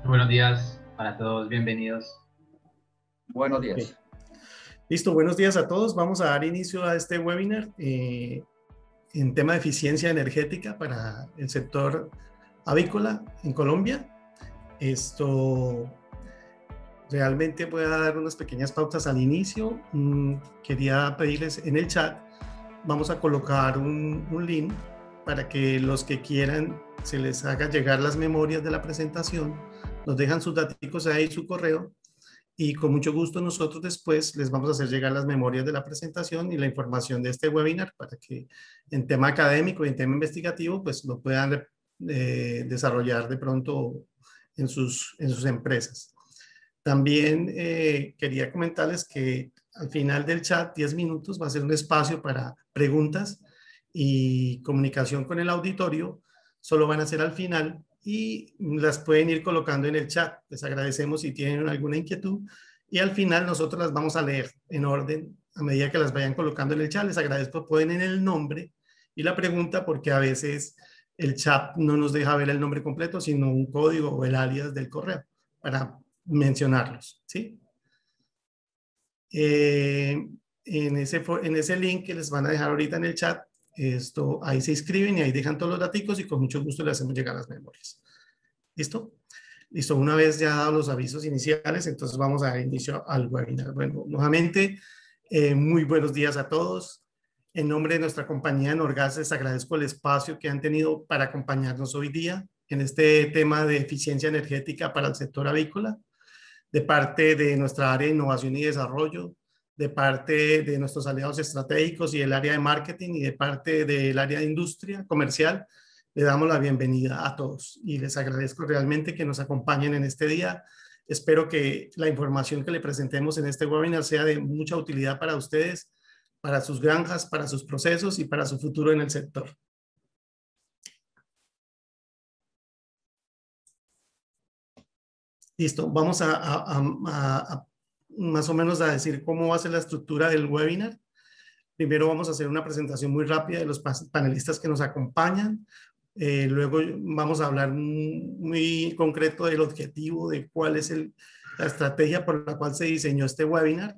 Buenos días para todos, bienvenidos. Buenos Ok. días. Listo, buenos días a todos. Vamos a dar inicio a este webinar en tema de eficiencia energética para el sector avícola en Colombia. Esto realmente voy a dar unas pequeñas pautas al inicio. Quería pedirles en el chat, vamos a colocar un link para que los que quieran se les haga llegar las memorias de la presentación, nos dejan sus datos ahí, su correo, y con mucho gusto nosotros después les vamos a hacer llegar las memorias de la presentación y la información de este webinar para que en tema académico y en tema investigativo pues lo puedan desarrollar de pronto en sus empresas. También quería comentarles que al final del chat, 10 minutos, va a ser un espacio para preguntas y comunicación con el auditorio. Solo van a ser al final y las pueden ir colocando en el chat. Les agradecemos si tienen alguna inquietud y al final nosotros las vamos a leer en orden a medida que las vayan colocando en el chat. Les agradezco, pueden en el nombre y la pregunta porque a veces el chat no nos deja ver el nombre completo, sino un código o el alias del correo para mencionarlos, ¿sí? En ese link que les van a dejar ahorita en el chat, ahí se inscriben y ahí dejan todos los datos y con mucho gusto les hacemos llegar las memorias. ¿Listo? Listo, una vez ya dado los avisos iniciales, entonces vamos a dar inicio al webinar. Bueno, nuevamente, muy buenos días a todos. En nombre de nuestra compañía Norgas, les agradezco el espacio que han tenido para acompañarnos hoy día en este tema de eficiencia energética para el sector avícola, de parte de nuestra área de innovación y desarrollo, de parte de nuestros aliados estratégicos y el área de marketing y de parte del área de industria comercial. Le damos la bienvenida a todos y les agradezco realmente que nos acompañen en este día. Espero que la información que le presentemos en este webinar sea de mucha utilidad para ustedes, para sus granjas, para sus procesos y para su futuro en el sector. Listo, vamos a más o menos a decir cómo va a ser la estructura del webinar. Primero vamos a hacer una presentación muy rápida de los panelistas que nos acompañan. Luego vamos a hablar muy concreto del objetivo, de cuál es la estrategia por la cual se diseñó este webinar.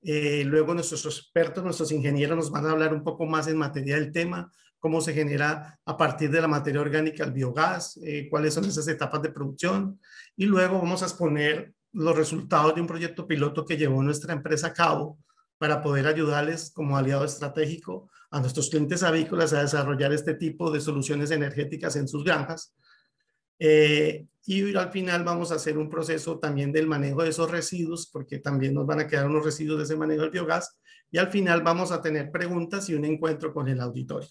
Luego nuestros expertos, nuestros ingenieros nos van a hablar un poco más en materia del tema, cómo se genera a partir de la materia orgánica el biogás, cuáles son esas etapas de producción. Y luego vamos a exponer los resultados de un proyecto piloto que llevó nuestra empresa a cabo para poder ayudarles como aliado estratégico a nuestros clientes avícolas a desarrollar este tipo de soluciones energéticas en sus granjas. Y al final vamos a hacer un proceso también del manejo de esos residuos, porque también nos van a quedar unos residuos de ese manejo del biogás. Y al final vamos a tener preguntas y un encuentro con el auditorio.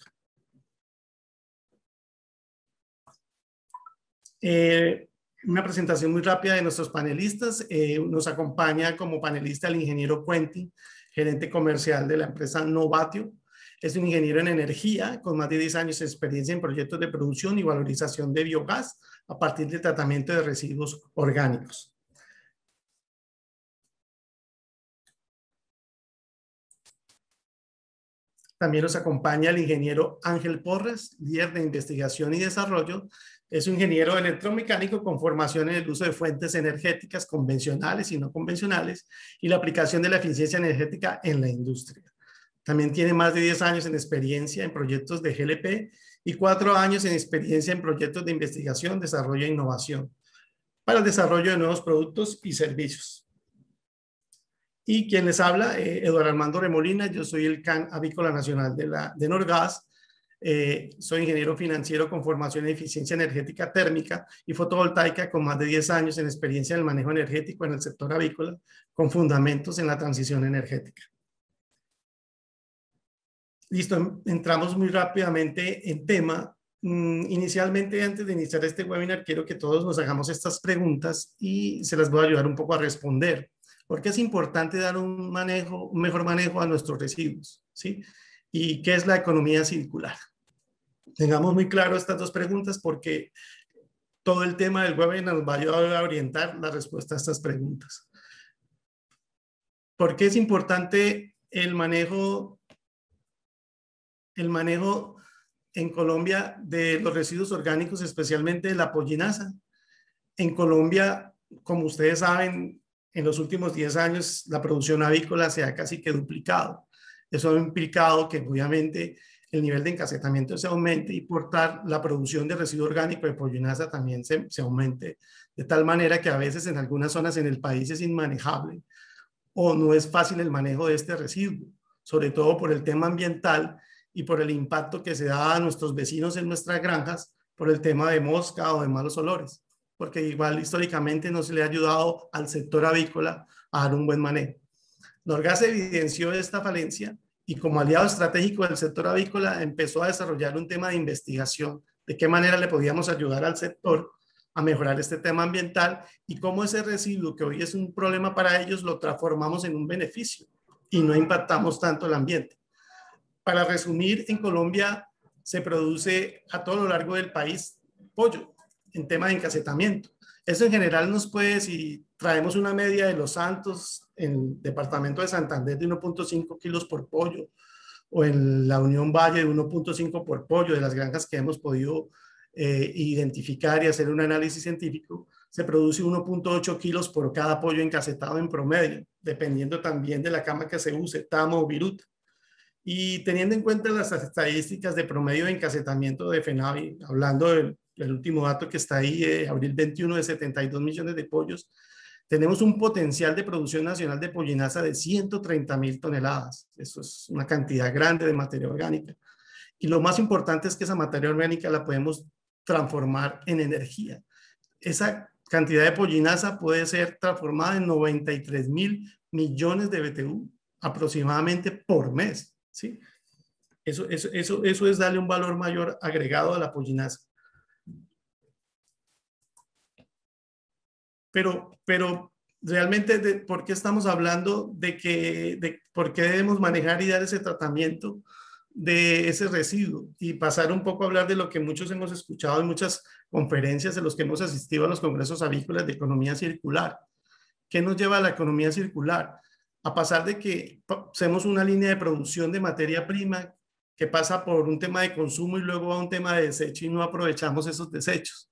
Una presentación muy rápida de nuestros panelistas. Nos acompaña como panelista el ingeniero Quentin, gerente comercial de la empresa Novatio. Es un ingeniero en energía con más de 10 años de experiencia en proyectos de producción y valorización de biogás a partir del tratamiento de residuos orgánicos. También nos acompaña el ingeniero Ángel Porras, líder de investigación y desarrollo. Es un ingeniero electromecánico con formación en el uso de fuentes energéticas convencionales y no convencionales y la aplicación de la eficiencia energética en la industria. También tiene más de 10 años en experiencia en proyectos de GLP y 4 años en experiencia en proyectos de investigación, desarrollo e innovación para el desarrollo de nuevos productos y servicios. Y quien les habla, Eduardo Armando Remolina, yo soy el CAN Avícola Nacional de Norgas. Soy ingeniero financiero con formación en eficiencia energética térmica y fotovoltaica con más de 10 años en experiencia en el manejo energético en el sector avícola con fundamentos en la transición energética. Listo, entramos muy rápidamente en tema. Inicialmente, antes de iniciar este webinar, quiero que todos nos hagamos estas preguntas y se las voy a ayudar un poco a responder. Porque es importante dar un mejor manejo a nuestros residuos, ¿sí? ¿Y qué es la economía circular? Tengamos muy claro estas dos preguntas porque todo el tema del webinar nos va a ayudar a orientar la respuesta a estas preguntas. ¿Por qué es importante el manejo en Colombia de los residuos orgánicos, especialmente de la pollinaza? En Colombia, como ustedes saben, en los últimos 10 años la producción avícola se ha casi que duplicado. Eso ha implicado que obviamente el nivel de encassetamiento se aumente y por tal la producción de residuo orgánico de pollinaza también se aumente, de tal manera que a veces en algunas zonas en el país es inmanejable o no es fácil el manejo de este residuo, sobre todo por el tema ambiental y por el impacto que se da a nuestros vecinos en nuestras granjas por el tema de mosca o de malos olores, porque igual históricamente no se le ha ayudado al sector avícola a dar un buen manejo. Norgas evidenció esta falencia y como aliado estratégico del sector avícola empezó a desarrollar un tema de investigación de qué manera le podíamos ayudar al sector a mejorar este tema ambiental y cómo ese residuo que hoy es un problema para ellos lo transformamos en un beneficio y no impactamos tanto el ambiente. Para resumir, en Colombia se produce a todo lo largo del país pollo en tema de encassetamiento. Eso en general nos puede, si traemos una media de Los Santos, en el departamento de Santander de 1.5 kilos por pollo, o en la Unión Valle de 1.5 por pollo, de las granjas que hemos podido identificar y hacer un análisis científico, se produce 1.8 kilos por cada pollo encassetado en promedio, dependiendo también de la cama que se use, tamo o viruta. Y teniendo en cuenta las estadísticas de promedio de encassetamiento de FENAVI, hablando del último dato que está ahí, abril 21, de 72 millones de pollos, tenemos un potencial de producción nacional de pollinaza de 130.000 toneladas. Eso es una cantidad grande de materia orgánica. Y lo más importante es que esa materia orgánica la podemos transformar en energía. Esa cantidad de pollinaza puede ser transformada en 93.000 millones de BTU aproximadamente por mes, ¿sí? Eso es darle un valor mayor agregado a la pollinaza. Pero realmente, ¿por qué estamos hablando de por qué debemos manejar y dar ese tratamiento de ese residuo? Y pasar un poco a hablar de lo que muchos hemos escuchado en muchas conferencias en los que hemos asistido a los congresos avícolas de economía circular. ¿Qué nos lleva a la economía circular? A pasar de que hacemos una línea de producción de materia prima que pasa por un tema de consumo y luego a un tema de desecho y no aprovechamos esos desechos.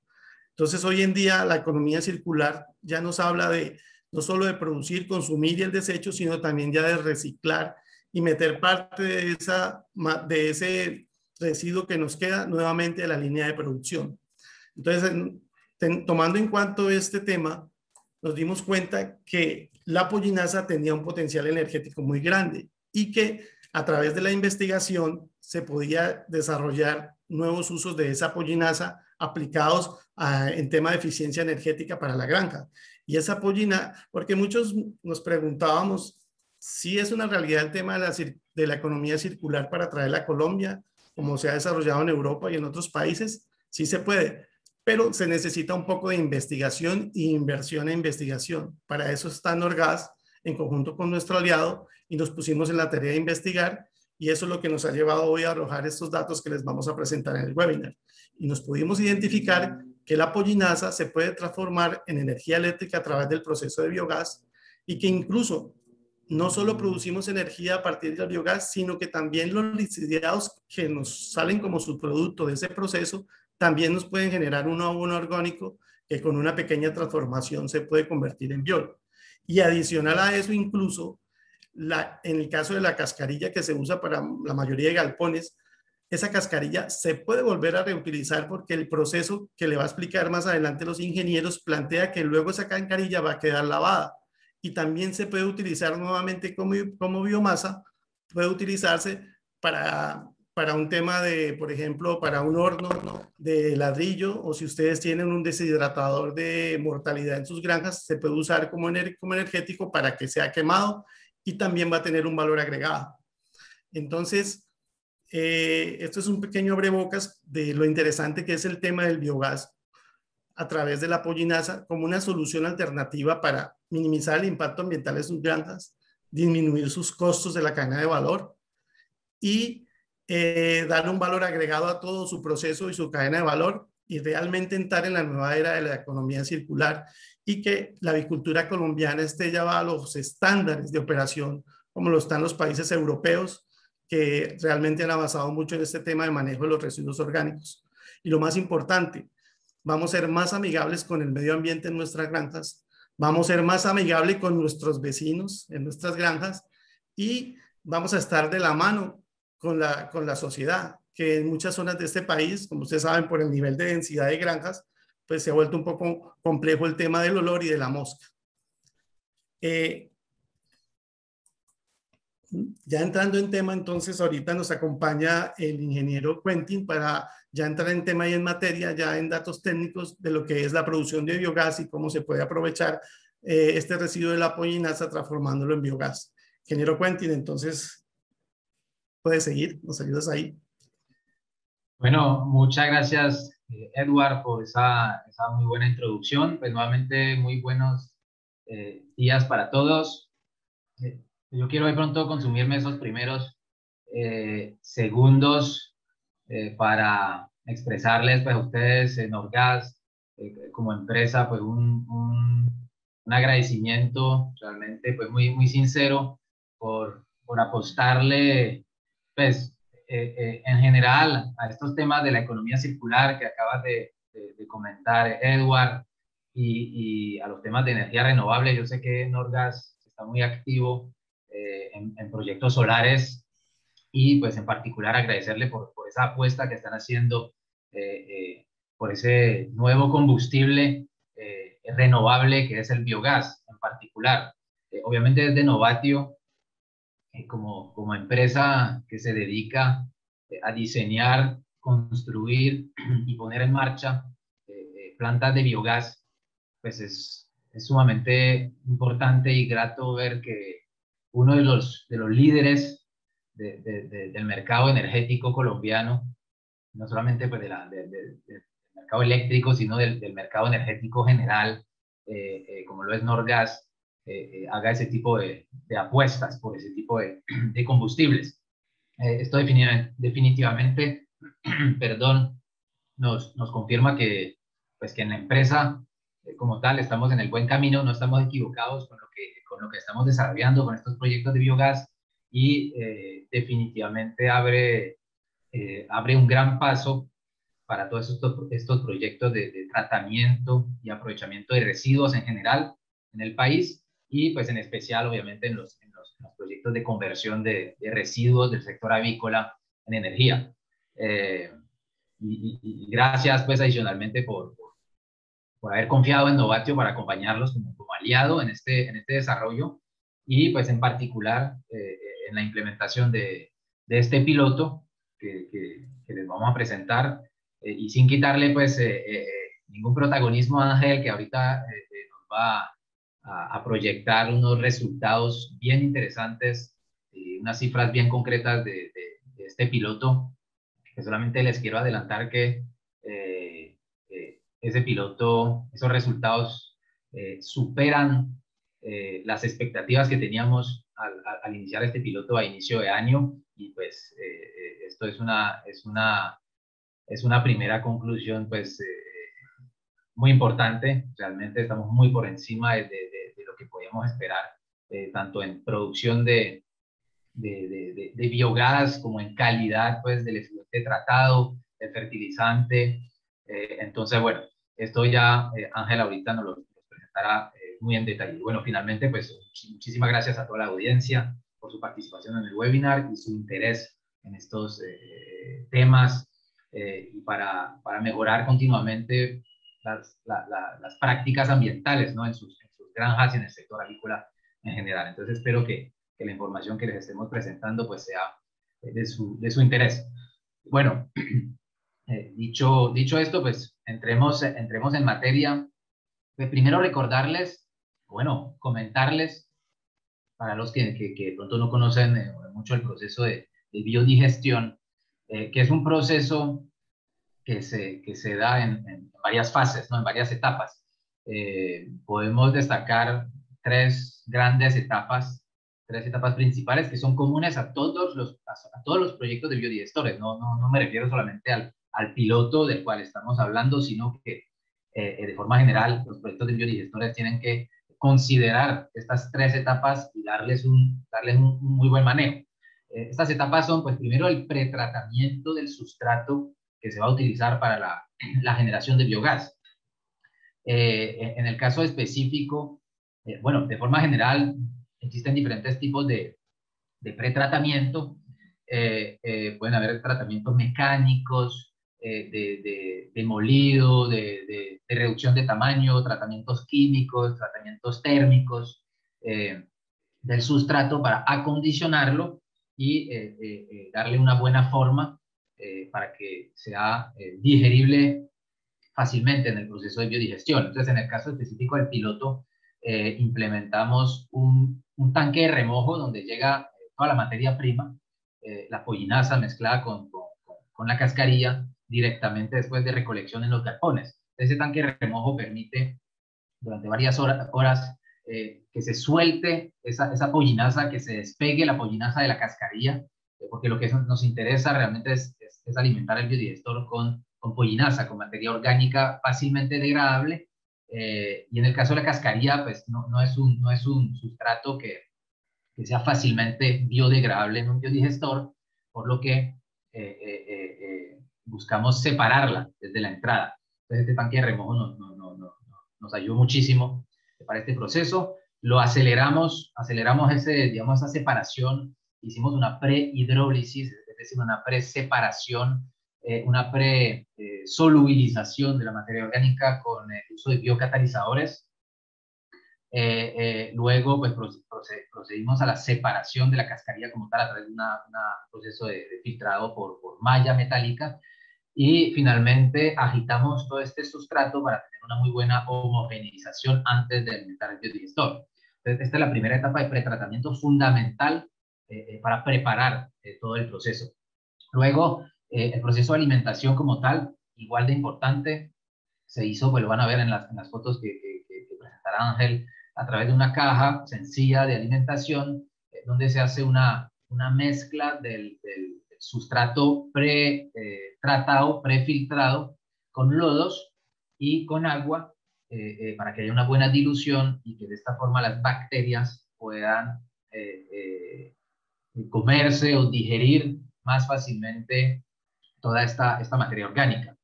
Entonces, hoy en día la economía circular ya nos habla de no solo de producir, consumir y el desecho, sino también ya de reciclar y meter parte de ese residuo que nos queda nuevamente a la línea de producción. Entonces, tomando en cuenta este tema, nos dimos cuenta que la pollinaza tenía un potencial energético muy grande y que a través de la investigación se podía desarrollar nuevos usos de esa pollinaza aplicados en tema de eficiencia energética para la granja. Y esa pollina, porque muchos nos preguntábamos si es una realidad el tema de la economía circular para traerla a Colombia, como se ha desarrollado en Europa y en otros países, sí se puede, pero se necesita un poco de investigación e inversión en investigación. Para eso está Norgas en conjunto con nuestro aliado y nos pusimos en la tarea de investigar y eso es lo que nos ha llevado hoy a arrojar estos datos que les vamos a presentar en el webinar. Y nos pudimos identificar que la pollinaza se puede transformar en energía eléctrica a través del proceso de biogás y que incluso no solo producimos energía a partir del biogás, sino que también los lixiviados que nos salen como subproducto de ese proceso también nos pueden generar un abono orgánico que con una pequeña transformación se puede convertir en biol. Y adicional a eso, incluso, en el caso de la cascarilla que se usa para la mayoría de galpones, esa cascarilla se puede volver a reutilizar porque el proceso que le va a explicar más adelante los ingenieros plantea que luego esa cascarilla va a quedar lavada y también se puede utilizar nuevamente como biomasa, puede utilizarse para un tema de, por ejemplo, para un horno de ladrillo o si ustedes tienen un deshidratador de mortalidad en sus granjas, se puede usar como energético para que sea quemado y también va a tener un valor agregado. Entonces, esto es un pequeño abrebocas de lo interesante que es el tema del biogás a través de la pollinaza como una solución alternativa para minimizar el impacto ambiental de sus granjas, disminuir sus costos de la cadena de valor y darle un valor agregado a todo su proceso y su cadena de valor y realmente entrar en la nueva era de la economía circular y que la avicultura colombiana esté ya a los estándares de operación como lo están los países europeos que realmente han avanzado mucho en este tema de manejo de los residuos orgánicos. Y lo más importante, vamos a ser más amigables con el medio ambiente en nuestras granjas, vamos a ser más amigables con nuestros vecinos en nuestras granjas y vamos a estar de la mano con la sociedad, que en muchas zonas de este país, como ustedes saben, por el nivel de densidad de granjas, pues se ha vuelto un poco complejo el tema del olor y de la mosca. Ya entrando en tema, entonces ahorita nos acompaña el ingeniero Quentin para ya entrar en tema y en materia, ya en datos técnicos de lo que es la producción de biogás y cómo se puede aprovechar este residuo de la pollinaza transformándolo en biogás. Ingeniero Quentin, entonces, puedes seguir, nos ayudas ahí. Bueno, muchas gracias, Edward, por esa muy buena introducción. Pues nuevamente, muy buenos días para todos. Yo quiero de pronto consumirme esos primeros segundos para expresarles pues, a ustedes en Norgas, como empresa, pues un agradecimiento realmente pues, muy sincero por apostarle pues, en general a estos temas de la economía circular que acabas de comentar, Edward, y a los temas de energía renovable. Yo sé que Norgas está muy activo en proyectos solares y pues en particular agradecerle por esa apuesta que están haciendo por ese nuevo combustible renovable que es el biogás en particular. Obviamente desde Novatio, como empresa que se dedica a diseñar, construir y poner en marcha plantas de biogás, pues es sumamente importante y grato ver que uno de los líderes del mercado energético colombiano, no solamente pues del mercado eléctrico, sino del mercado energético general, como lo es Norgas, haga ese tipo de apuestas por ese tipo de combustibles. Esto definitivamente, perdón, nos confirma que, pues, que en la empresa como tal estamos en el buen camino, no estamos equivocados con lo que estamos desarrollando con estos proyectos de biogás y definitivamente abre un gran paso para todos estos proyectos de tratamiento y aprovechamiento de residuos en general en el país y pues en especial obviamente en los proyectos de conversión de residuos del sector avícola en energía. Y gracias pues adicionalmente por haber confiado en Novatio para acompañarlos como aliado en este desarrollo y pues en particular en la implementación de este piloto que les vamos a presentar y sin quitarle pues ningún protagonismo a Ángel, que ahorita nos va a proyectar unos resultados bien interesantes y unas cifras bien concretas de este piloto, que solamente les quiero adelantar que ese piloto, esos resultados superan las expectativas que teníamos al iniciar este piloto a inicio de año y pues esto es una primera conclusión pues muy importante. Realmente estamos muy por encima de lo que podíamos esperar, tanto en producción de biogás como en calidad pues del efluente tratado, el fertilizante. Entonces, bueno, esto ya Ángel ahorita nos lo presentará muy en detalle. Bueno, finalmente, pues muchísimas gracias a toda la audiencia por su participación en el webinar y su interés en estos temas y para mejorar continuamente las prácticas ambientales, ¿no? en sus granjas y en el sector agrícola en general. Entonces, espero que la información que les estemos presentando pues sea de su interés. Bueno, dicho esto, pues entremos en materia. Pues, primero recordarles, bueno, comentarles para los que de pronto no conocen mucho el proceso de biodigestión, que es un proceso que se da en varias fases, ¿no? En varias etapas. Podemos destacar tres etapas principales que son comunes a todos los proyectos de biodigestores. No me refiero solamente al piloto del cual estamos hablando, sino que de forma general los proyectos de biodigestores tienen que considerar estas tres etapas y darles un muy buen manejo. Estas etapas son, pues, primero el pretratamiento del sustrato que se va a utilizar para la generación de biogás. En el caso específico, bueno, de forma general, existen diferentes tipos de pretratamiento. Pueden haber tratamientos mecánicos, de molido, de reducción de tamaño, tratamientos químicos, tratamientos térmicos del sustrato para acondicionarlo y darle una buena forma para que sea digerible fácilmente en el proceso de biodigestión. Entonces, en el caso específico del piloto, implementamos un tanque de remojo donde llega toda la materia prima, la pollinaza mezclada con la cascarilla, directamente después de recolección en los galpones. Ese tanque de remojo permite durante varias horas que se suelte esa pollinaza, que se despegue la pollinaza de la cascarilla, porque lo que nos interesa realmente es alimentar el biodigestor con pollinaza, con materia orgánica fácilmente degradable, y en el caso de la cascarilla, pues no es un sustrato que sea fácilmente biodegradable en un biodigestor, por lo que buscamos separarla desde la entrada. Entonces este tanque de remojo nos ayudó muchísimo para este proceso. Lo aceleramos esa separación. Hicimos una prehidrólisis, es decir, una preseparación, una presolubilización de la materia orgánica con el uso de biocatalizadores. Luego, pues procedimos a la separación de la cascarilla como tal a través de un proceso de filtrado por malla metálica. Y finalmente agitamos todo este sustrato para tener una muy buena homogeneización antes de alimentar el biodigestor. Entonces, esta es la primera etapa de pretratamiento fundamental para preparar todo el proceso. Luego, el proceso de alimentación como tal, igual de importante, se hizo, pues lo van a ver en las fotos que presentará Ángel, a través de una caja sencilla de alimentación, donde se hace una mezcla del sustrato pre-tratado, pre-filtrado, con lodos y con agua, para que haya una buena dilución y que de esta forma las bacterias puedan comerse o digerir más fácilmente toda esta materia orgánica.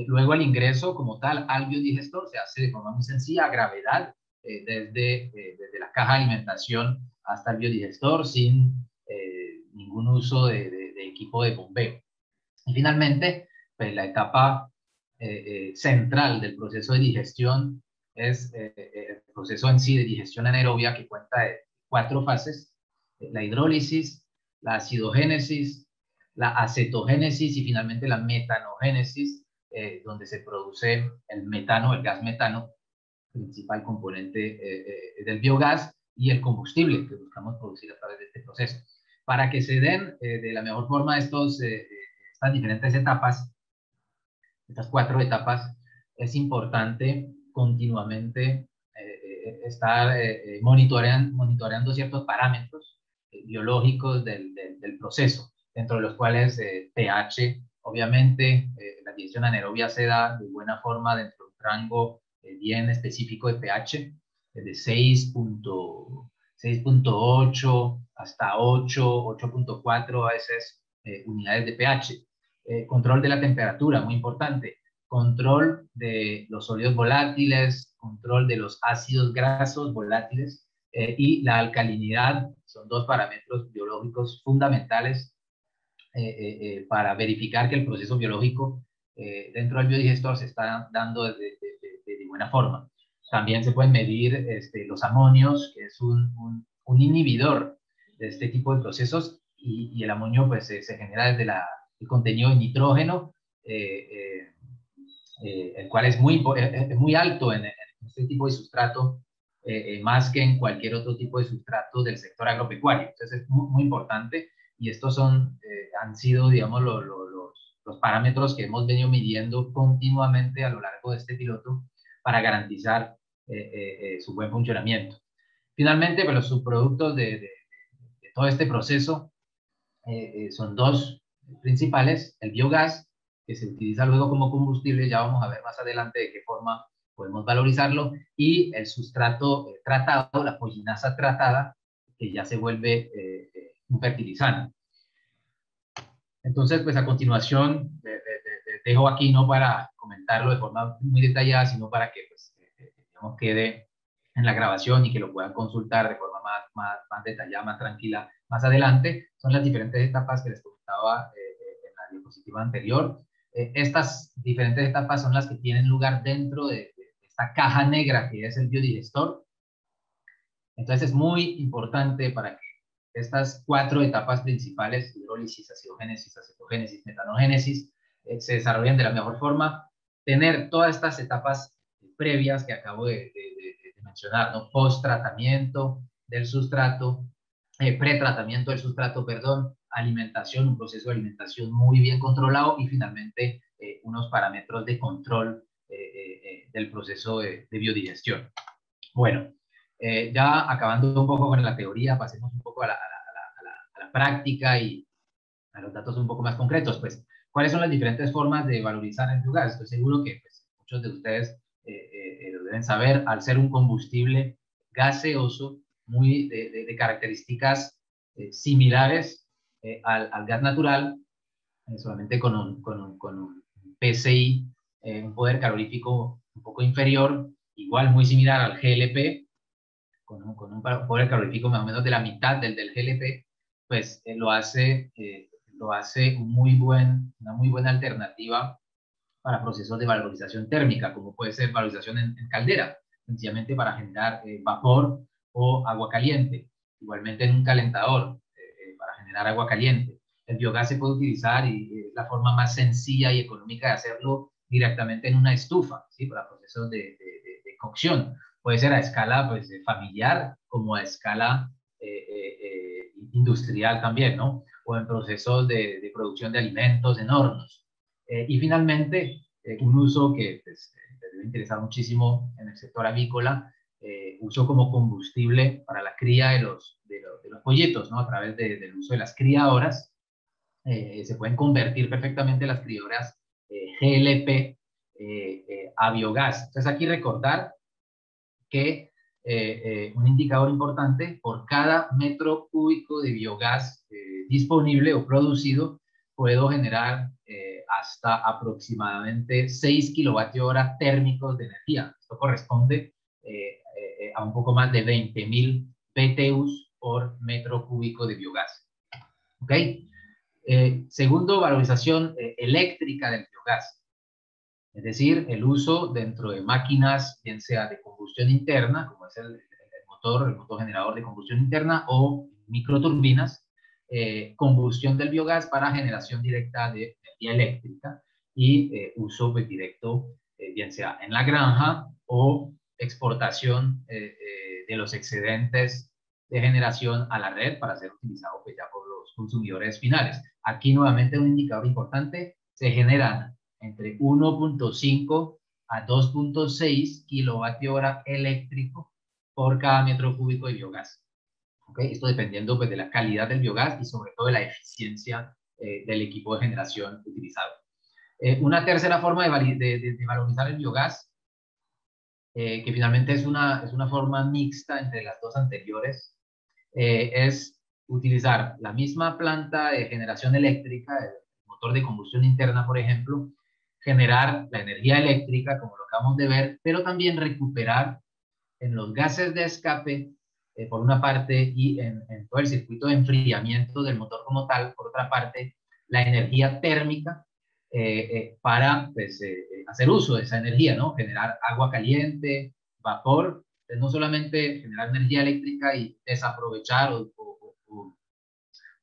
Luego el ingreso como tal al biodigestor se hace de forma muy sencilla, a gravedad, desde la caja de alimentación hasta el biodigestor, sin ningún uso de equipo de bombeo. Y finalmente, pues, la etapa central del proceso de digestión es el proceso en sí de digestión anaerobia, que cuenta de 4 fases: la hidrólisis, la acidogénesis, la acetogénesis y finalmente la metanogénesis, donde se produce el metano, el gas metano, principal componente del biogás, y el combustible que buscamos producir a través de este proceso. Para que se den de la mejor forma estas diferentes etapas, estas 4 etapas, es importante continuamente estar monitoreando ciertos parámetros biológicos del proceso, dentro de los cuales pH, obviamente, la digestión anaerobia se da de buena forma dentro de un rango bien específico de pH, de 6.8 hasta 8, 8.4 a veces unidades de pH. Control de la temperatura, muy importante. Control de los sólidos volátiles, control de los ácidos grasos volátiles, y la alcalinidad. Son 2 parámetros biológicos fundamentales para verificar que el proceso biológico dentro del biodigestor se está dando de buena forma. También se pueden medir los amonios, que es un inhibidor de este tipo de procesos, y el amonio pues se genera desde el contenido de nitrógeno, el cual es muy alto en este tipo de sustrato, más que en cualquier otro tipo de sustrato del sector agropecuario. Entonces es muy importante, y estos han sido, digamos, los parámetros que hemos venido midiendo continuamente a lo largo de este piloto para garantizar su buen funcionamiento. Finalmente, pues, los subproductos de todo este proceso son 2 principales: el biogás, que se utiliza luego como combustible, ya vamos a ver más adelante de qué forma podemos valorizarlo, y el sustrato tratado, la pollinaza tratada, que ya se vuelve un Fertilizante. Entonces, pues a continuación dejo aquí, ¿no?, para comentarlo de forma muy detallada, sino para que pues, digamos, quede en la grabación y que lo puedan consultar de forma más detallada, más tranquila más adelante. Son las diferentes etapas que les comentaba en la diapositiva anterior. Estas diferentes etapas son las que tienen lugar dentro de esta caja negra que es el biodigestor. Entonces es muy importante para que estas 4 etapas principales, hidrólisis, acidogénesis, acetogénesis, metanogénesis, se desarrollen de la mejor forma, tener todas estas etapas previas que acabo de mencionar, ¿no? Post-tratamiento del sustrato, pretratamiento del sustrato, perdón, alimentación, un proceso de alimentación muy bien controlado y finalmente unos parámetros de control del proceso de biodigestión. Bueno, ya acabando un poco con la teoría, pasemos un poco a la práctica y a los datos un poco más concretos. Pues, ¿cuáles son las diferentes formas de valorizar el biogás? Estoy seguro que pues, muchos de ustedes lo deben saber. Al ser un combustible gaseoso, muy de características similares al gas natural, solamente con un PCI, un poder calorífico un poco inferior, igual muy similar al GLP, con un poder calorífico más o menos de la mitad del GLP, pues lo hace una muy buena alternativa para procesos de valorización térmica, como puede ser valorización en caldera, sencillamente para generar vapor o agua caliente. Igualmente en un calentador, para generar agua caliente. El biogás se puede utilizar y es la forma más sencilla y económica de hacerlo directamente en una estufa, ¿sí? Para procesos de cocción. Puede ser a escala pues, familiar como a escala industrial también, ¿no? O en procesos de producción de alimentos en hornos. Y finalmente, un uso que pues, les debe interesar muchísimo en el sector avícola, uso como combustible para la cría de los pollitos, ¿no? A través del uso de las criadoras, se pueden convertir perfectamente las criadoras GLP a biogás. Entonces aquí recordar que un indicador importante, por cada metro cúbico de biogás disponible o producido, puedo generar hasta aproximadamente 6 kilovatios-hora térmicos de energía. Esto corresponde a un poco más de 20.000 BTUs por metro cúbico de biogás. ¿Ok? Segundo, valorización eléctrica del biogás. Es decir, el uso dentro de máquinas, bien sea de combustión interna, como es el motor generador de combustión interna, o microturbinas, combustión del biogás para generación directa de energía eléctrica y uso pues, directo, bien sea en la granja o exportación de los excedentes de generación a la red para ser utilizado pues, ya por los consumidores finales. Aquí nuevamente un indicador importante, se generan entre 1.5 a 2.6 kilovatio-hora eléctrico por cada metro cúbico de biogás. ¿Okay? Esto dependiendo pues, de la calidad del biogás y sobre todo de la eficiencia del equipo de generación utilizado. Una tercera forma de valorizar el biogás, que finalmente es una forma mixta entre las dos anteriores, es utilizar la misma planta de generación eléctrica, el motor de combustión interna, por ejemplo, generar la energía eléctrica, como lo acabamos de ver, pero también recuperar en los gases de escape, por una parte, y en todo el circuito de enfriamiento del motor como tal, por otra parte, la energía térmica para pues, hacer uso de esa energía, ¿no? Generar agua caliente, vapor, no solamente generar energía eléctrica y desaprovechar o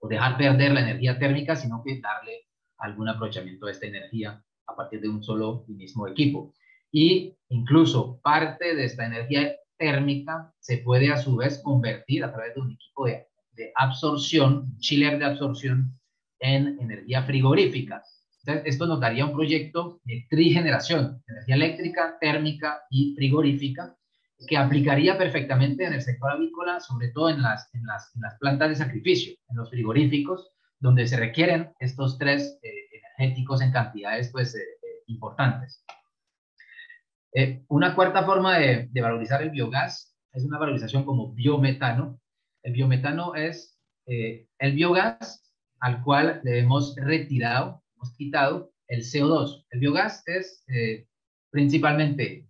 dejar perder la energía térmica, sino que darle algún aprovechamiento de esta energía a partir de un solo y mismo equipo. Y incluso parte de esta energía térmica se puede a su vez convertir a través de un equipo de absorción, chiller de absorción, en energía frigorífica. Entonces, esto nos daría un proyecto de trigeneración, energía eléctrica, térmica y frigorífica, que aplicaría perfectamente en el sector avícola, sobre todo en las plantas de sacrificio, en los frigoríficos, donde se requieren estos tres energéticos en cantidades pues, importantes. Una cuarta forma de valorizar el biogás es una valorización como biometano. El biometano es el biogás al cual le hemos retirado, hemos quitado el CO2. El biogás es principalmente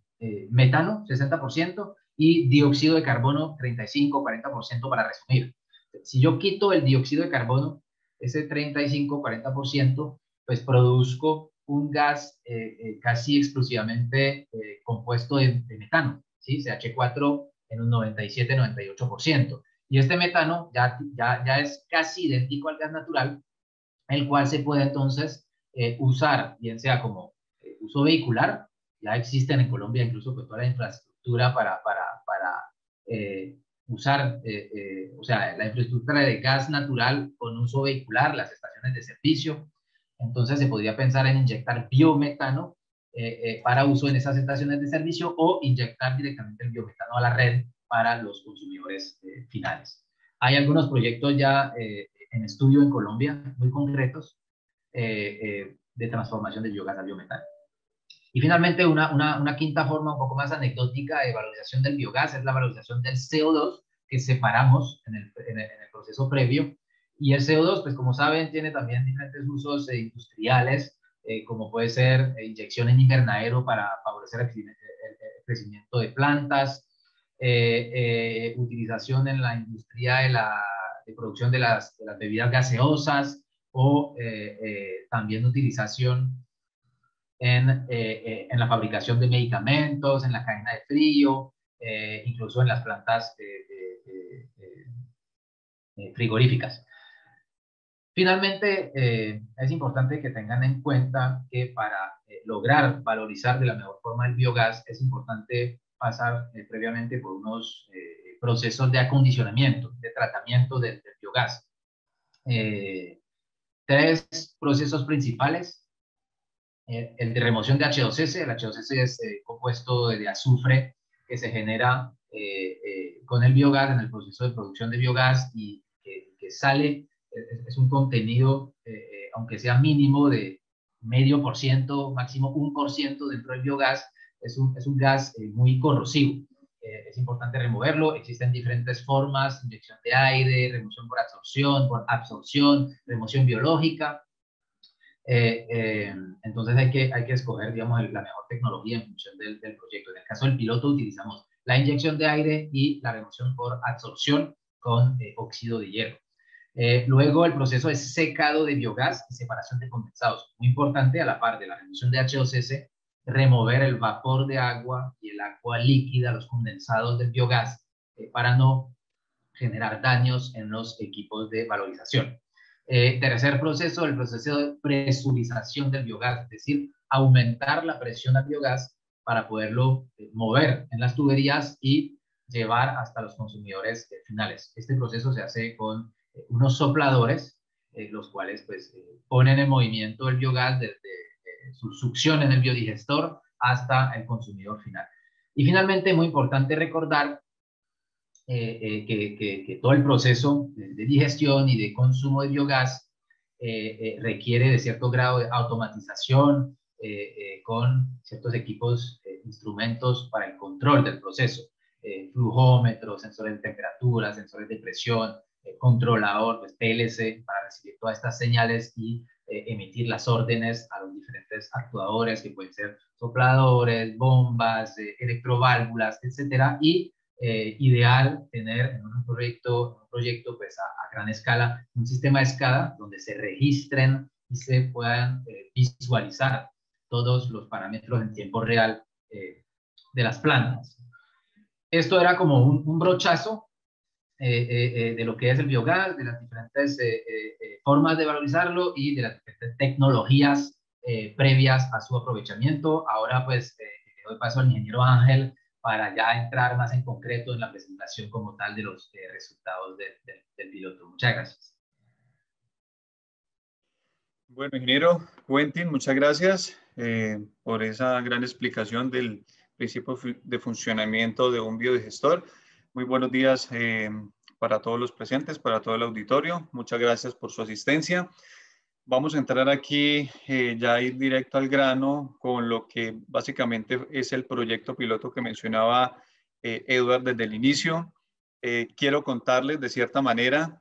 metano, 60%, y dióxido de carbono, 35-40%, para resumir. Si yo quito el dióxido de carbono, ese 35-40%, pues produzco un gas casi exclusivamente compuesto de metano, ¿sí? CH4 en un 97-98%. Y este metano ya es casi idéntico al gas natural, el cual se puede entonces usar, bien sea como uso vehicular. Ya existen en Colombia incluso pues, toda la infraestructura para usar, o sea, la infraestructura de gas natural con uso vehicular, las estaciones de servicio. Entonces se podría pensar en inyectar biometano para uso en esas estaciones de servicio, o inyectar directamente el biometano a la red para los consumidores finales. Hay algunos proyectos ya en estudio en Colombia, muy concretos, de transformación del biogás a biometano. Y finalmente, una quinta forma un poco más anecdótica de valorización del biogás es la valorización del CO2 que separamos en el proceso previo. Y el CO2, pues como saben, tiene también diferentes usos industriales, como puede ser inyección en invernadero para favorecer el crecimiento de plantas, utilización en la industria de producción de las bebidas gaseosas, o también utilización en la fabricación de medicamentos, en la cadena de frío, incluso en las plantas frigoríficas. Finalmente, es importante que tengan en cuenta que para lograr valorizar de la mejor forma el biogás, es importante pasar previamente por unos procesos de acondicionamiento, de tratamiento del biogás. Tres procesos principales. El de remoción de H2S. El H2S es compuesto de azufre que se genera con el biogás en el proceso de producción de biogás, y que sale, es un contenido, aunque sea mínimo, de 0,5%, máximo 1% dentro del biogás. Es un gas muy corrosivo. Es importante removerlo. Existen diferentes formas: inyección de aire, remoción por absorción, remoción biológica. Entonces hay que escoger, digamos, la mejor tecnología en función del proyecto. En el caso del piloto utilizamos la inyección de aire y la remoción por absorción con óxido de hierro. Luego el proceso de secado de biogás y separación de condensados. Muy importante, a la par de la remoción de H2S, remover el vapor de agua y el agua líquida, los condensados del biogás, para no generar daños en los equipos de valorización. Tercer proceso, el proceso de presurización del biogás, es decir, aumentar la presión al biogás para poderlo mover en las tuberías y llevar hasta los consumidores finales. Este proceso se hace con unos sopladores, los cuales pues, ponen en movimiento el biogás desde su succión en el biodigestor hasta el consumidor final. Y finalmente, muy importante recordar que todo el proceso de digestión y de consumo de biogás requiere de cierto grado de automatización, con ciertos equipos, instrumentos para el control del proceso, flujómetros, sensores de temperatura, sensores de presión, controlador, pues, PLC, para recibir todas estas señales y emitir las órdenes a los diferentes actuadores, que pueden ser sopladores, bombas, electroválvulas, etcétera. Y ideal tener en un proyecto pues, a gran escala, un sistema de SCADA donde se registren y se puedan visualizar todos los parámetros en tiempo real de las plantas. Esto era como un brochazo de lo que es el biogás, de las diferentes formas de valorizarlo y de las diferentes tecnologías previas a su aprovechamiento. Ahora pues le doy paso al ingeniero Ángel para ya entrar más en concreto en la presentación como tal de los resultados del piloto. Muchas gracias. Bueno, ingeniero Quentin, muchas gracias por esa gran explicación del principio de funcionamiento de un biodigestor. Muy buenos días para todos los presentes, para todo el auditorio. Muchas gracias por su asistencia. Vamos a entrar aquí ya a ir directo al grano con lo que básicamente es el proyecto piloto que mencionaba Edward desde el inicio. Quiero contarles de cierta manera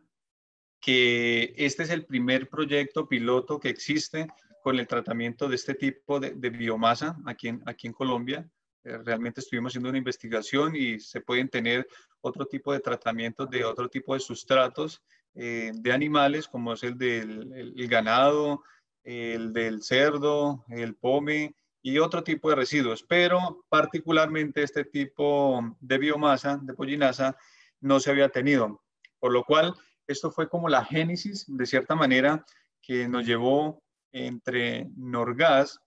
que este es el primer proyecto piloto que existe con el tratamiento de este tipo de biomasa aquí en Colombia. Realmente estuvimos haciendo una investigación y se pueden tener otro tipo de tratamientos de otro tipo de sustratos de animales, como es el del el ganado, el del cerdo, el pome y otro tipo de residuos. Pero particularmente este tipo de biomasa, de pollinaza, no se había tenido. Por lo cual, esto fue como la génesis, de cierta manera, que nos llevó entre Norgas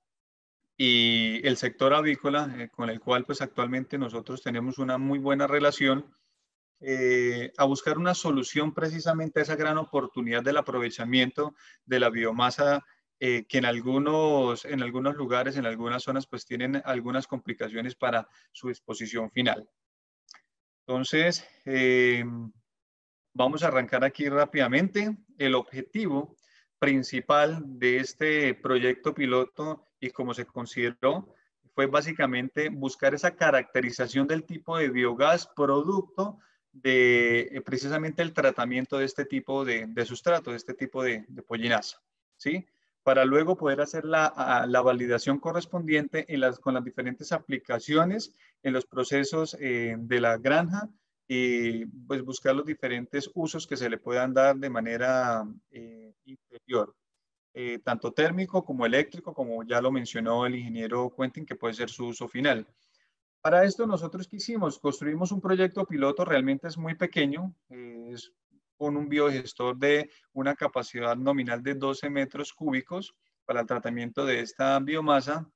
y el sector avícola, con el cual pues actualmente nosotros tenemos una muy buena relación, a buscar una solución precisamente a esa gran oportunidad del aprovechamiento de la biomasa, que en algunos lugares, en algunas zonas, pues tienen algunas complicaciones para su disposición final. Entonces, vamos a arrancar aquí rápidamente. El objetivo principal de este proyecto piloto y como se consideró fue básicamente buscar esa caracterización del tipo de biogás producto de precisamente el tratamiento de este tipo de sustrato, de este tipo de pollinaza, ¿sí? Para luego poder hacer la validación correspondiente con las diferentes aplicaciones en los procesos de la granja y pues buscar los diferentes usos que se le puedan dar de manera interior, tanto térmico como eléctrico, como ya lo mencionó el ingeniero Quentin, que puede ser su uso final. Para esto nosotros ¿qué hicimos? Construimos un proyecto piloto, realmente es muy pequeño, es con un biodigestor de una capacidad nominal de 12 metros cúbicos para el tratamiento de esta biomasa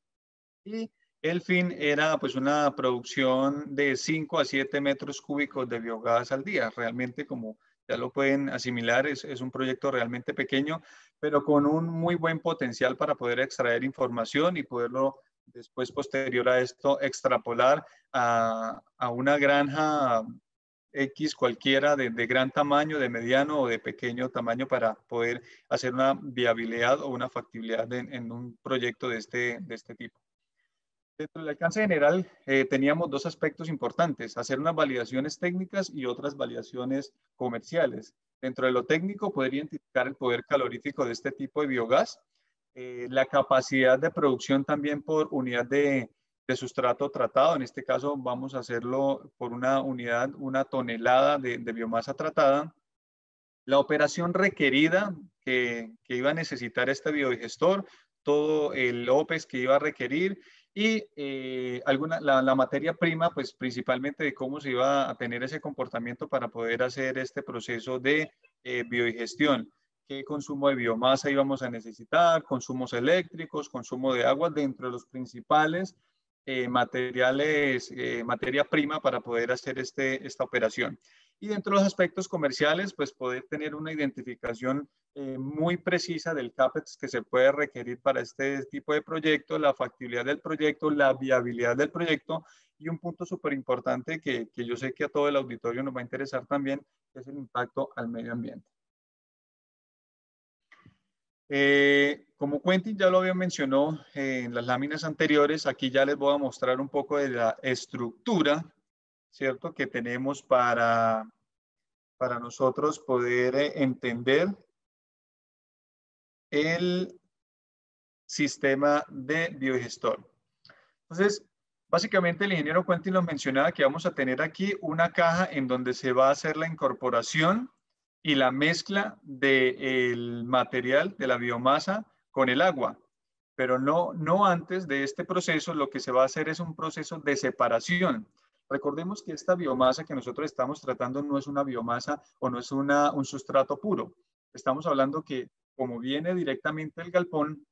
y el fin era pues una producción de 5 a 7 metros cúbicos de biogás al día. Realmente, como ya lo pueden asimilar, es un proyecto realmente pequeño, pero con un muy buen potencial para poder extraer información y poderlo después, posterior a esto, extrapolar a una granja X cualquiera de gran tamaño, de mediano o de pequeño tamaño para poder hacer una viabilidad o una factibilidad en un proyecto de este tipo. Dentro del alcance general teníamos dos aspectos importantes, hacer unas validaciones técnicas y otras validaciones comerciales. Dentro de lo técnico, poder identificar el poder calorífico de este tipo de biogás, la capacidad de producción también por unidad de sustrato tratado. En este caso vamos a hacerlo por una unidad, una tonelada de biomasa tratada. La operación requerida que iba a necesitar este biodigestor, todo el OPEX que iba a requerir y la materia prima, pues principalmente de cómo se iba a tener ese comportamiento para poder hacer este proceso de biodigestión. ¿Qué consumo de biomasa íbamos a necesitar? Consumos eléctricos, consumo de agua, dentro de los principales materia prima para poder hacer esta operación. Y dentro de los aspectos comerciales, pues poder tener una identificación muy precisa del CAPEX que se puede requerir para este tipo de proyecto, la factibilidad del proyecto, la viabilidad del proyecto y un punto súper importante que yo sé que a todo el auditorio nos va a interesar también, que es el impacto al medio ambiente. Como Quentin ya lo había mencionado en las láminas anteriores, aquí ya les voy a mostrar un poco de la estructura, ¿cierto?, que tenemos para nosotros poder entender el sistema de biodigestor. Entonces, básicamente el ingeniero Quentin nos mencionaba que vamos a tener aquí una caja en donde se va a hacer la incorporación y la mezcla del material de la biomasa con el agua. Pero no antes de este proceso, lo que se va a hacer es un proceso de separación. Recordemos que esta biomasa que nosotros estamos tratando no es una biomasa o no es un sustrato puro. Estamos hablando que, como viene directamente del galpón,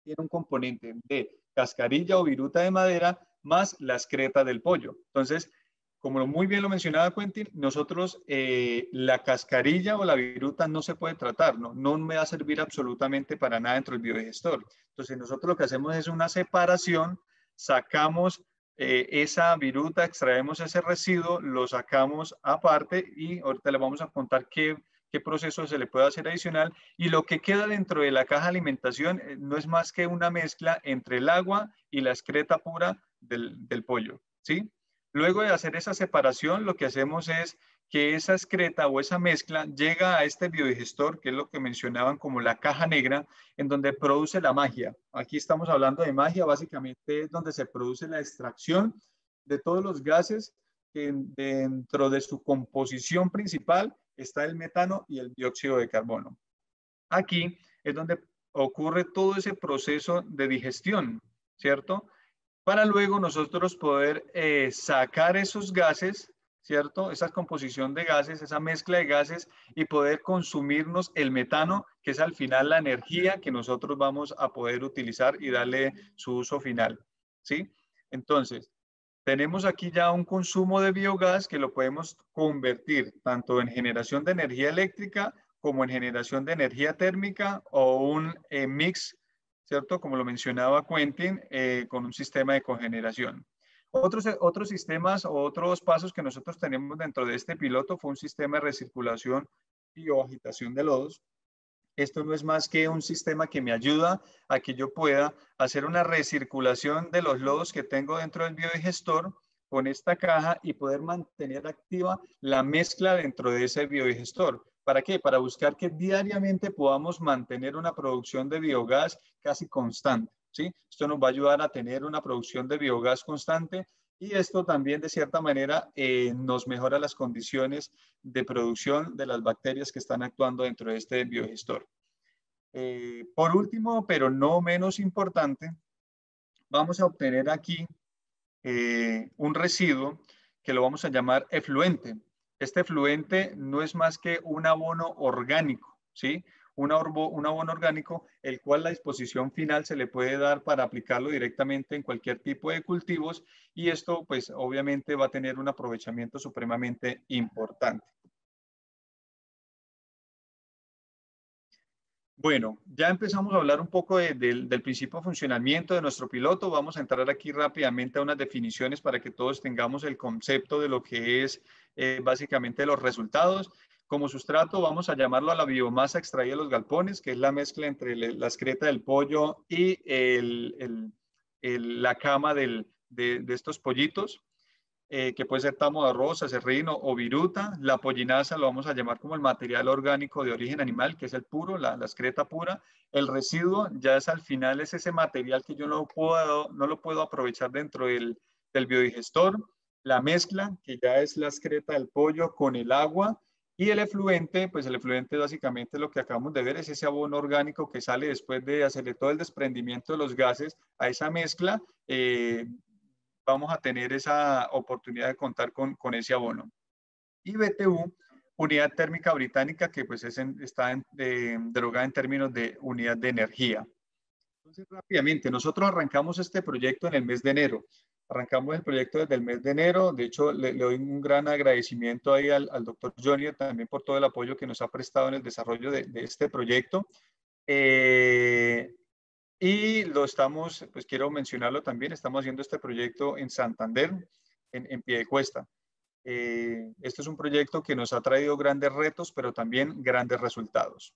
tiene un componente de cascarilla o viruta de madera más la excreta del pollo. Entonces, como muy bien lo mencionaba Quentin, nosotros la cascarilla o la viruta no se puede tratar, no me va a servir absolutamente para nada dentro del biodigestor. Entonces, nosotros lo que hacemos es una separación, sacamos esa viruta, extraemos ese residuo, lo sacamos aparte y ahorita le vamos a contar qué proceso se le puede hacer adicional, y lo que queda dentro de la caja de alimentación no es más que una mezcla entre el agua y la excreta pura del pollo, ¿sí? Luego de hacer esa separación, lo que hacemos es que esa excreta o esa mezcla llega a este biodigestor, que es lo que mencionaban como la caja negra, en donde produce la magia. Aquí estamos hablando de magia, básicamente es donde se produce la extracción de todos los gases que dentro de su composición principal está el metano y el dióxido de carbono. Aquí es donde ocurre todo ese proceso de digestión, ¿cierto? Para luego nosotros poder sacar esos gases, ¿cierto? Esa composición de gases, esa mezcla de gases y poder consumirnos el metano, que es al final la energía que nosotros vamos a poder utilizar y darle su uso final, ¿sí? Entonces, tenemos aquí ya un consumo de biogás que lo podemos convertir tanto en generación de energía eléctrica como en generación de energía térmica o un mix, ¿cierto? Como lo mencionaba Quentin, con un sistema de cogeneración. Otros sistemas o otros pasos que nosotros tenemos dentro de este piloto fue un sistema de recirculación y o agitación de lodos. Esto no es más que un sistema que me ayuda a que yo pueda hacer una recirculación de los lodos que tengo dentro del biodigestor con esta caja y poder mantener activa la mezcla dentro de ese biodigestor. ¿Para qué? Para buscar que diariamente podamos mantener una producción de biogás casi constante, ¿sí? Esto nos va a ayudar a tener una producción de biogás constante y esto también de cierta manera nos mejora las condiciones de producción de las bacterias que están actuando dentro de este biodigestor. Por último, pero no menos importante, vamos a obtener aquí un residuo que lo vamos a llamar efluente. Este efluente no es más que un abono orgánico, ¿sí? Un abono orgánico, el cual la disposición final se le puede dar para aplicarlo directamente en cualquier tipo de cultivos y esto pues obviamente va a tener un aprovechamiento supremamente importante. Bueno, ya empezamos a hablar un poco del principio de funcionamiento de nuestro piloto. Vamos a entrar aquí rápidamente a unas definiciones para que todos tengamos el concepto de lo que es básicamente los resultados. Como sustrato vamos a llamarlo a la biomasa extraída de los galpones, que es la mezcla entre la excreta del pollo y la cama de estos pollitos. Que puede ser tamo de arroz, acerrín o viruta. La pollinaza lo vamos a llamar como el material orgánico de origen animal, que es el puro, la excreta pura. El residuo ya es al final, es ese material que yo no lo puedo aprovechar dentro del biodigestor. La mezcla, que ya es la excreta del pollo con el agua. Y el efluente, pues el efluente básicamente lo que acabamos de ver es ese abono orgánico que sale después de hacerle todo el desprendimiento de los gases a esa mezcla. Vamos a tener esa oportunidad de contar con ese abono. Y BTU, unidad térmica británica, que pues está derogada en términos de unidad de energía. Entonces, rápidamente, nosotros arrancamos este proyecto en el mes de enero. Arrancamos el proyecto desde el mes de enero. De hecho, le doy un gran agradecimiento ahí al doctor Johnny también por todo el apoyo que nos ha prestado en el desarrollo de este proyecto. Y lo estamos, pues quiero mencionarlo también, estamos haciendo este proyecto en Santander, en Piedecuesta. Este es un proyecto que nos ha traído grandes retos, pero también grandes resultados.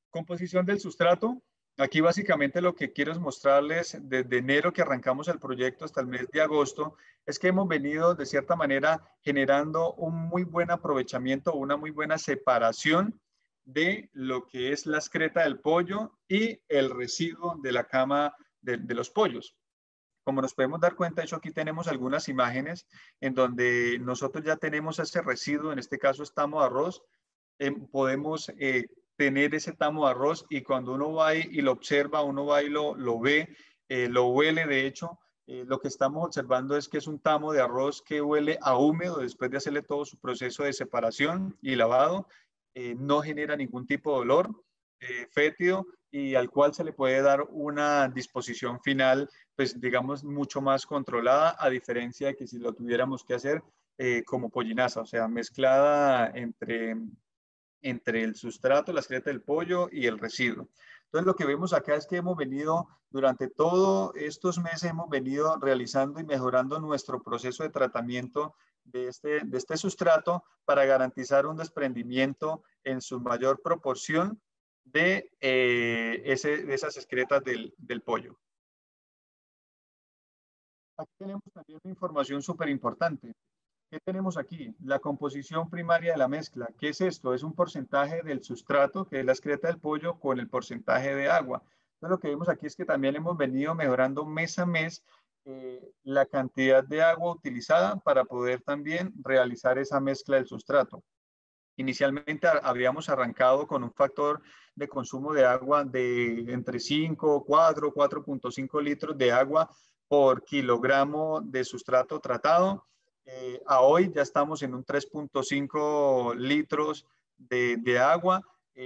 Composición del sustrato. Aquí básicamente lo que quiero es mostrarles desde enero que arrancamos el proyecto hasta el mes de agosto, es que hemos venido de cierta manera generando un muy buen aprovechamiento, una muy buena separación de lo que es la excreta del pollo y el residuo de la cama de los pollos. Como nos podemos dar cuenta, de hecho aquí tenemos algunas imágenes en donde nosotros ya tenemos ese residuo, en este caso es tamo de arroz, podemos tener ese tamo de arroz y cuando uno va y lo observa, uno va y lo ve, lo huele, de hecho, lo que estamos observando es que es un tamo de arroz que huele a húmedo después de hacerle todo su proceso de separación y lavado, no genera ningún tipo de olor fétido y al cual se le puede dar una disposición final, pues digamos, mucho más controlada, a diferencia de que si lo tuviéramos que hacer como pollinaza, o sea, mezclada entre el sustrato, la excreta del pollo y el residuo. Entonces, lo que vemos acá es que hemos venido, durante todos estos meses, hemos venido realizando y mejorando nuestro proceso de tratamiento de este sustrato para garantizar un desprendimiento en su mayor proporción de esas excretas del pollo. Aquí tenemos también una información súper importante. ¿Qué tenemos aquí? La composición primaria de la mezcla. ¿Qué es esto? Es un porcentaje del sustrato, que es la excreta del pollo, con el porcentaje de agua. Entonces, lo que vemos aquí es que también hemos venido mejorando mes a mes la cantidad de agua utilizada para poder también realizar esa mezcla del sustrato. Inicialmente habíamos arrancado con un factor de consumo de agua de entre 5, 4, 4.5 litros de agua por kilogramo de sustrato tratado. A hoy ya estamos en un 3.5 litros de agua.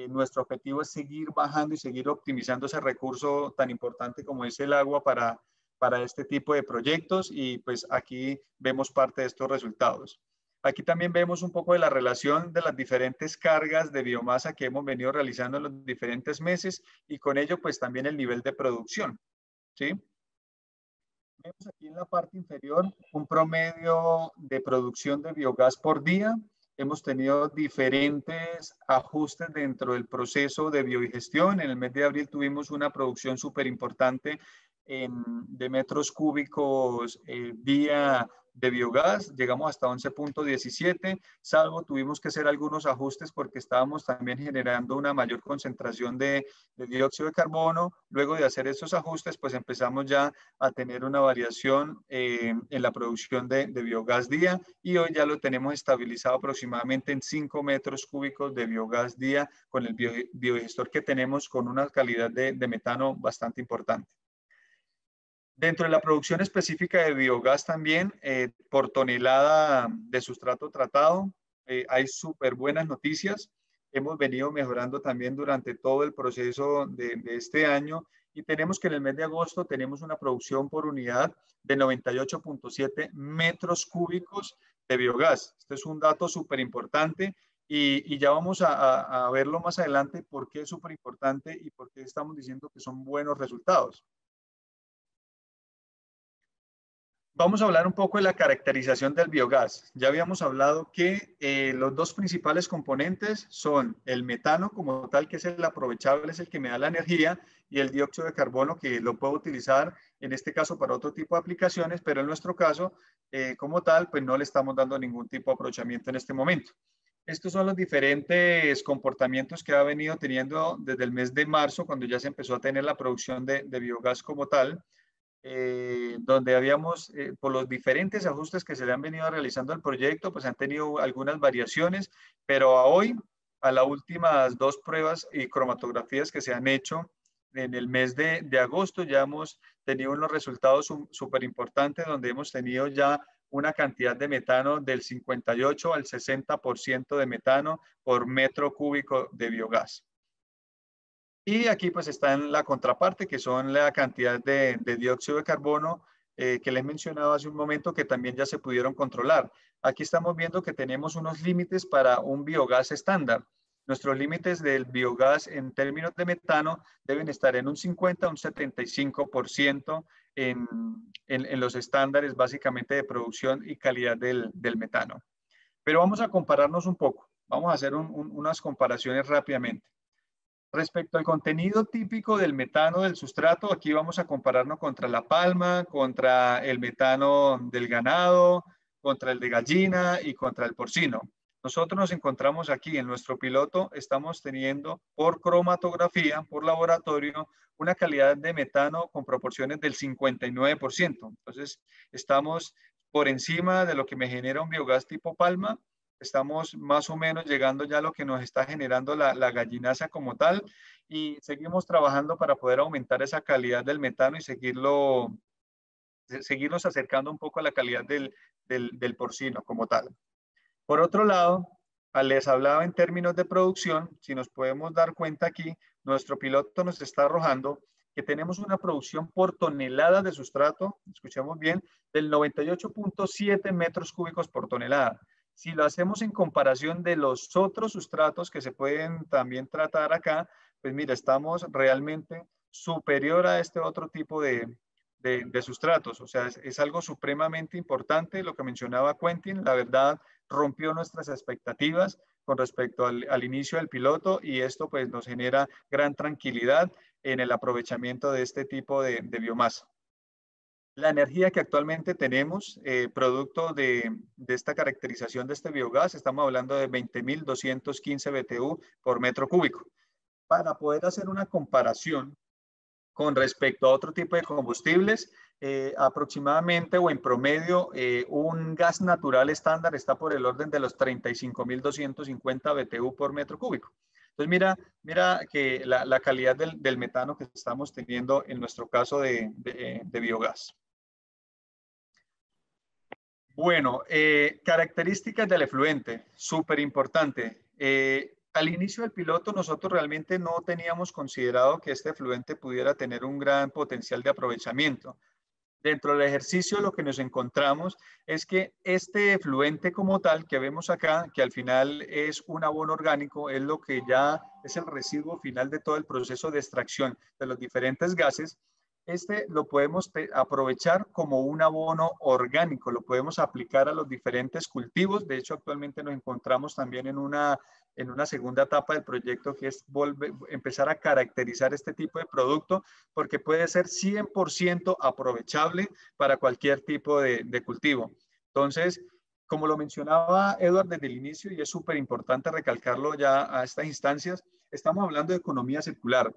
Nuestro objetivo es seguir bajando y seguir optimizando ese recurso tan importante como es el agua para este tipo de proyectos, y pues aquí vemos parte de estos resultados. Aquí también vemos un poco de la relación de las diferentes cargas de biomasa que hemos venido realizando en los diferentes meses, y con ello pues también el nivel de producción, ¿sí? Vemos aquí en la parte inferior un promedio de producción de biogás por día. Hemos tenido diferentes ajustes dentro del proceso de biodigestión. En el mes de abril tuvimos una producción súper importante de metros cúbicos día de biogás. Llegamos hasta 11.17, salvo tuvimos que hacer algunos ajustes porque estábamos también generando una mayor concentración de dióxido de carbono. Luego de hacer esos ajustes, pues empezamos ya a tener una variación en la producción de biogás día, y hoy ya lo tenemos estabilizado aproximadamente en 5 metros cúbicos de biogás día con el biodigestor que tenemos, con una calidad de metano bastante importante. Dentro de la producción específica de biogás también, por tonelada de sustrato tratado, hay súper buenas noticias. Hemos venido mejorando también durante todo el proceso de este año, y tenemos que en el mes de agosto tenemos una producción por unidad de 98.7 metros cúbicos de biogás. Este es un dato súper importante, y ya vamos a verlo más adelante por qué es súper importante y por qué estamos diciendo que son buenos resultados. Vamos a hablar un poco de la caracterización del biogás. Ya habíamos hablado que los dos principales componentes son el metano como tal, que es el aprovechable, es el que me da la energía, y el dióxido de carbono, que lo puedo utilizar en este caso para otro tipo de aplicaciones, pero en nuestro caso como tal, pues no le estamos dando ningún tipo de aprovechamiento en este momento. Estos son los diferentes comportamientos que ha venido teniendo desde el mes de marzo, cuando ya se empezó a tener la producción de biogás como tal. Donde habíamos, por los diferentes ajustes que se le han venido realizando al proyecto, pues han tenido algunas variaciones, pero a hoy, a las últimas 2 pruebas y cromatografías que se han hecho en el mes de agosto, ya hemos tenido unos resultados súper importantes, donde hemos tenido ya una cantidad de metano del 58 al 60% de metano por metro cúbico de biogás. Y aquí pues está en la contraparte, que son la cantidad de dióxido de carbono que les mencionaba hace un momento, que también ya se pudieron controlar. Aquí estamos viendo que tenemos unos límites para un biogás estándar. Nuestros límites del biogás en términos de metano deben estar en un 50 a un 75% en los estándares básicamente de producción y calidad del metano. Pero vamos a compararnos un poco. Vamos a hacer unas comparaciones rápidamente. Respecto al contenido típico del metano del sustrato, aquí vamos a compararnos contra la palma, contra el metano del ganado, contra el de gallina y contra el porcino. Nosotros nos encontramos aquí en nuestro piloto, estamos teniendo por cromatografía, por laboratorio, una calidad de metano con proporciones del 59%. Entonces, estamos por encima de lo que me genera un biogás tipo palma. Estamos más o menos llegando ya a lo que nos está generando la gallinaza como tal, y seguimos trabajando para poder aumentar esa calidad del metano y seguirnos acercando un poco a la calidad del porcino como tal. Por otro lado, les hablaba en términos de producción. Si nos podemos dar cuenta aquí, nuestro piloto nos está arrojando que tenemos una producción por tonelada de sustrato, escuchemos bien, del 98.7 metros cúbicos por tonelada. Si lo hacemos en comparación de los otros sustratos que se pueden también tratar acá, pues mira, estamos realmente superior a este otro tipo de sustratos. O sea, es algo supremamente importante lo que mencionaba Quentin. La verdad, rompió nuestras expectativas con respecto al inicio del piloto, y esto pues nos genera gran tranquilidad en el aprovechamiento de este tipo de biomasa. La energía que actualmente tenemos, producto de esta caracterización de este biogás, estamos hablando de 20.215 BTU por metro cúbico. Para poder hacer una comparación con respecto a otro tipo de combustibles, aproximadamente o en promedio, un gas natural estándar está por el orden de los 35.250 BTU por metro cúbico. Entonces, mira que la calidad del metano que estamos teniendo en nuestro caso de biogás. Bueno, características del efluente, súper importante. Al inicio del piloto nosotros realmente no teníamos considerado que este efluente pudiera tener un gran potencial de aprovechamiento. Dentro del ejercicio lo que nos encontramos es que este efluente como tal que vemos acá, que al final es un abono orgánico, es lo que ya es el residuo final de todo el proceso de extracción de los diferentes gases. Este lo podemos aprovechar como un abono orgánico, lo podemos aplicar a los diferentes cultivos. De hecho, actualmente nos encontramos también en una segunda etapa del proyecto, que es empezar a caracterizar este tipo de producto, porque puede ser 100% aprovechable para cualquier tipo de cultivo. Entonces, como lo mencionaba Edward desde el inicio, y es súper importante recalcarlo ya a estas instancias, estamos hablando de economía circular.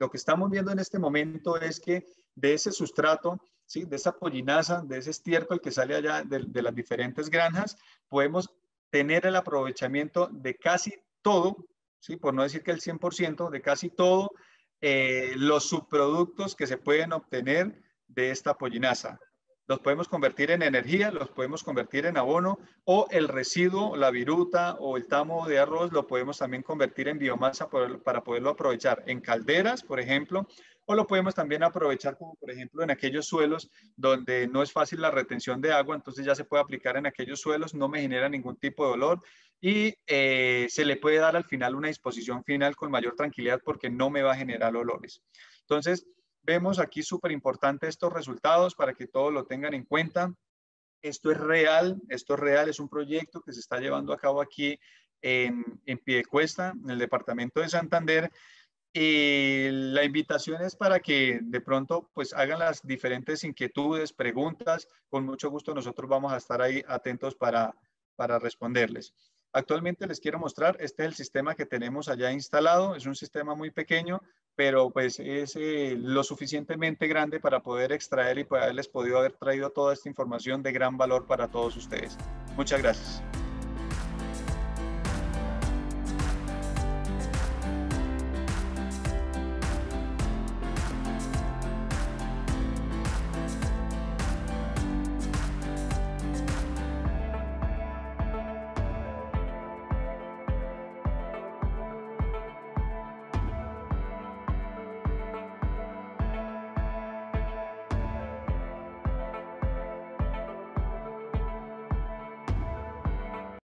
Lo que estamos viendo en este momento es que de ese sustrato, ¿sí?, de esa pollinaza, de ese estiércol que sale allá de las diferentes granjas, podemos tener el aprovechamiento de casi todo, ¿sí?, por no decir que el 100%, de casi todo los subproductos que se pueden obtener de esta pollinaza. Los podemos convertir en energía, los podemos convertir en abono, o el residuo, la viruta o el tamo de arroz lo podemos también convertir en biomasa para poderlo aprovechar en calderas, por ejemplo, o lo podemos también aprovechar como por ejemplo en aquellos suelos donde no es fácil la retención de agua, entonces ya se puede aplicar en aquellos suelos, no me genera ningún tipo de olor y se le puede dar al final una disposición final con mayor tranquilidad porque no me va a generar olores. Entonces, vemos aquí súper importante estos resultados para que todos lo tengan en cuenta. Esto es real, es un proyecto que se está llevando a cabo aquí en Piedecuesta, en el departamento de Santander. Y la invitación es para que de pronto pues hagan las diferentes inquietudes, preguntas. Con mucho gusto nosotros vamos a estar ahí atentos para responderles. Actualmente les quiero mostrar, este es el sistema que tenemos allá instalado. Es un sistema muy pequeño, pero pues es lo suficientemente grande para poder extraer y poderles podido haber traído toda esta información de gran valor para todos ustedes. Muchas gracias.